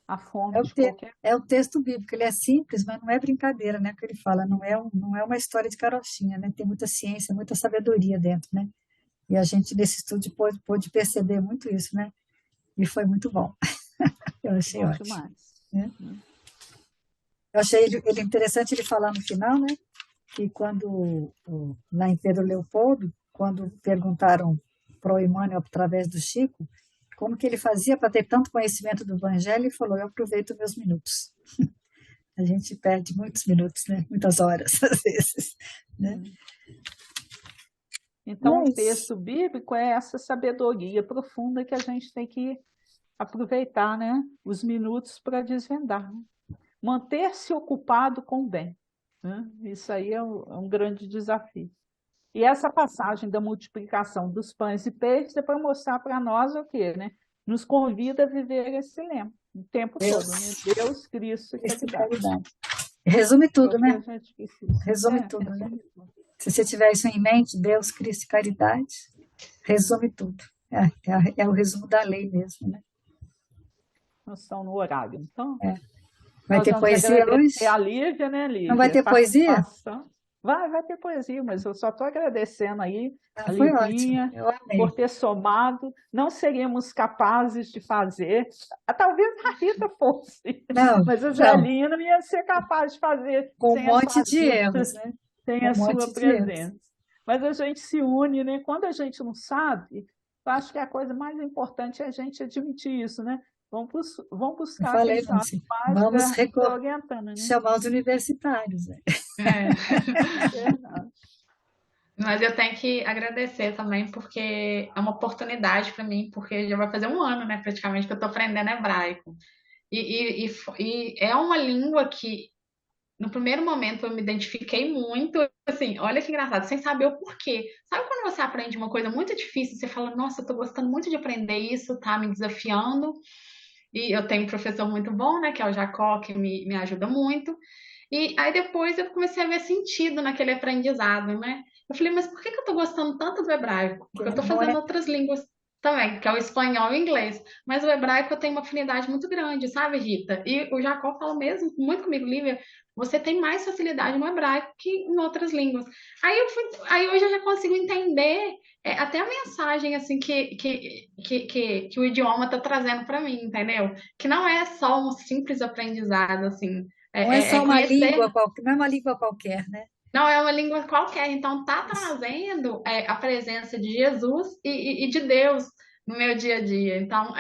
a fome de qualquer... É o texto bíblico, ele é simples, mas não é brincadeira, né? O que ele fala, não é uma história de carochinha, né? Tem muita ciência, muita sabedoria dentro, né? E a gente, nesse estudo, pôde perceber muito isso, né? E foi muito bom. Eu achei Bom ótimo. demais. Né? Eu achei ele interessante ele falar no final, né? Que quando, lá em Pedro Leopoldo, quando perguntaram para o Emmanuel, através do Chico, como que ele fazia para ter tanto conhecimento do Evangelho, ele falou, eu aproveito meus minutos. A gente perde muitos minutos, né? Muitas horas, às vezes. Né? Então, o texto bíblico é essa sabedoria profunda que a gente tem que aproveitar, né? Os minutos para desvendar. Né? Manter-se ocupado com o bem. Né? Isso aí é um grande desafio. E essa passagem da multiplicação dos pães e peixes é para mostrar para nós o quê? Né? Nos convida a viver esse lema o tempo todo. Né? Deus, Cristo e caridade. Resume tudo, né? Resume tudo, né? Se você tiver isso em mente, Deus, Cristo e caridade, resume tudo. É o resumo da lei mesmo, né? Nós estamos no horário, então... Vai ter poesia hoje? A Lívia, né, Lívia? Não vai ter poesia? Vai ter poesia, mas eu só estou agradecendo aí a foi Livinha por ter somado. Não seríamos capazes de fazer, talvez a Rita fosse, mas a Zelinha não ia ser capaz de fazer com um monte de erros, né? Sem a sua presença. Mas a gente se une, né? Quando a gente não sabe, eu acho que a coisa mais importante é a gente admitir isso, né? Vamos buscar vamos orientando, né? chamar os universitários. Né? Verdade. Mas eu tenho que agradecer também, porque é uma oportunidade para mim, porque já vai fazer um ano, né, praticamente, que eu estou aprendendo hebraico. E é uma língua que, no primeiro momento, eu me identifiquei muito, assim, olha que engraçado, sem saber o porquê. Sabe quando você aprende uma coisa muito difícil, você fala, nossa, eu estou gostando muito de aprender isso, tá me desafiando. E eu tenho um professor muito bom, né, que é o Jacó, que me ajuda muito. E aí depois eu comecei a ver sentido naquele aprendizado, né? Eu falei, mas por que eu tô gostando tanto do hebraico? Porque eu tô fazendo outras línguas também, que é o espanhol e o inglês. Mas o hebraico eu tenho uma afinidade muito grande, sabe, Rita? E o Jacó fala mesmo muito comigo, Lívia, você tem mais facilidade no hebraico que em outras línguas. Aí hoje eu já consigo entender até a mensagem assim que o idioma está trazendo para mim, entendeu? Que não é só um simples aprendizado, assim. Não é só uma língua qualquer, não é uma língua qualquer, né? Não é uma língua qualquer, então tá trazendo a presença de Jesus e de Deus no meu dia a dia. Então,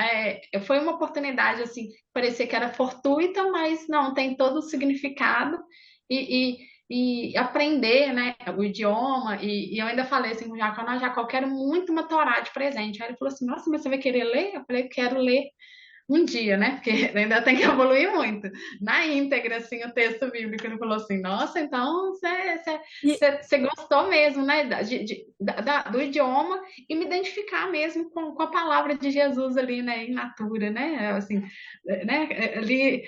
foi uma oportunidade, assim, parecia que era fortuita, mas não, tem todo o significado e aprender, né, o idioma. E eu ainda falei assim com o Jacó, não, Jacó, eu quero muito uma Torá de presente. Aí ele falou assim, nossa, mas você vai querer ler? Eu falei, quero ler. um dia, né? Porque ainda tem que evoluir muito. Na íntegra, assim, o texto bíblico, ele falou assim, nossa, então E você gostou mesmo, né? Do idioma e me identificar mesmo com a palavra de Jesus ali, né? In natura, né? Assim, né? Ali,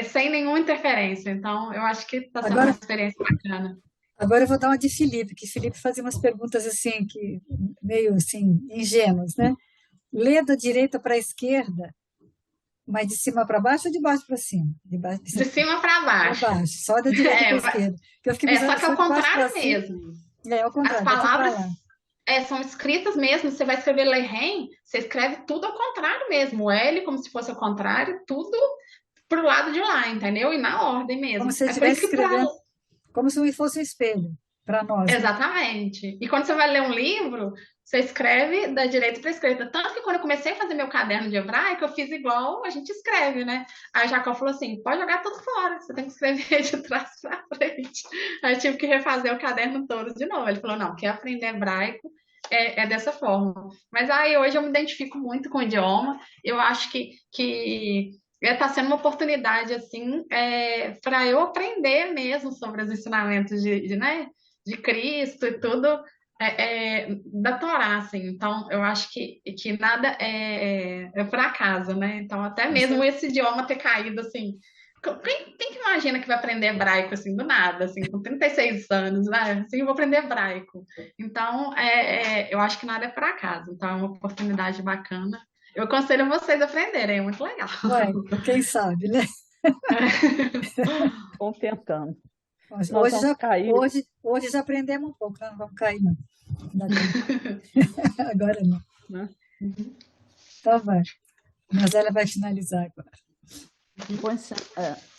sem nenhuma interferência. Então, eu acho que está sendo uma agora, experiência bacana. agora eu vou dar uma de Felipe, que Felipe fazia umas perguntas assim, que meio assim, ingênuas, né? Lê da direita para a esquerda, mas de cima para baixo ou de baixo para cima? De De cima cima para para baixo. baixo, só da direita para a É, esquerda. Porque eu fiquei pensando, só se que é o for de baixo para contrário cima, mesmo. é ao As contrário, daqui para palavras lá. são escritas mesmo. Você vai escrever Lehem, você escreve tudo ao contrário mesmo. O L como se fosse ao contrário, tudo pro lado de lá, entendeu? E na ordem Como mesmo. se ele É por isso estivesse que para escrevendo, como se fosse um espelho para nós, né? exatamente. E quando você vai ler um livro, você escreve da direita para a esquerda. Tanto que quando eu comecei a fazer meu caderno de hebraico, eu fiz igual a gente escreve, né? Aí Jacó falou assim: pode jogar tudo fora, você tem que escrever de trás para frente. Aí eu tive que refazer o caderno todo de novo. Ele falou: não, quer aprender hebraico? É dessa forma. Mas aí hoje eu me identifico muito com o idioma. Eu acho que está sendo uma oportunidade assim para eu aprender mesmo sobre os ensinamentos né, de Cristo e tudo da Torá, assim. Então, eu acho que nada é por acaso, né? Então, até mesmo esse idioma ter caído, assim. Quem que imagina que vai aprender hebraico, assim, do nada, assim, com 36 anos, né? Assim, eu vou aprender hebraico. Então, eu acho que nada é por acaso. Então, é uma oportunidade bacana. Eu aconselho vocês a aprenderem, é muito legal. Ué, quem sabe, né? Vamos tentando. Nós Hoje vamos já, cair. hoje já aprendemos um pouco, não vamos cair, não. Agora não. Né? Então vai. Mas ela vai finalizar agora. Pois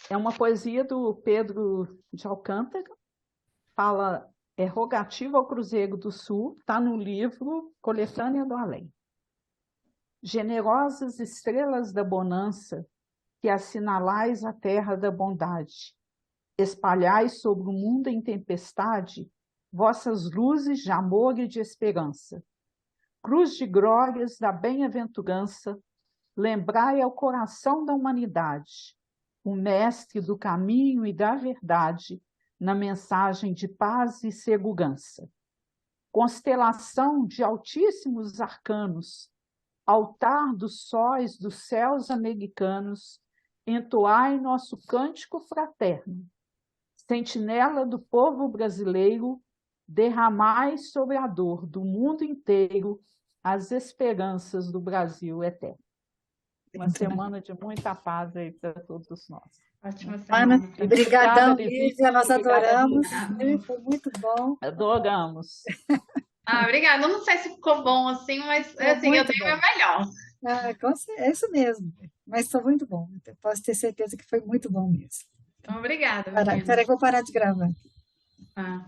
é uma poesia do Pedro de Alcântara, fala rogativa ao Cruzeiro do Sul, está no livro Coletânea do Além. Generosas estrelas da bonança, que assinalais a terra da bondade, espalhais sobre o mundo em tempestade vossas luzes de amor e de esperança. Cruz de glórias da bem-aventurança, lembrai ao coração da humanidade, o mestre do caminho e da verdade, na mensagem de paz e segurança. Constelação de altíssimos arcanos, altar dos sóis dos céus americanos, entoai nosso cântico fraterno. Sentinela do povo brasileiro, derramai sobre a dor do mundo inteiro as esperanças do Brasil eterno. Uma semana de muita paz aí para todos nós. Ótima Ana, semana. obrigadão, Obrigada, Lívia, nós obrigada, adoramos, Obrigada. foi muito bom. Adoramos. Obrigada. Eu não sei se ficou bom assim, mas Foi assim, eu muito dei o bom. meu melhor. É isso mesmo, mas foi muito bom. Eu posso ter certeza que foi muito bom mesmo. Então, obrigada, Peraí, meninas. vou parar de gravar. Ah.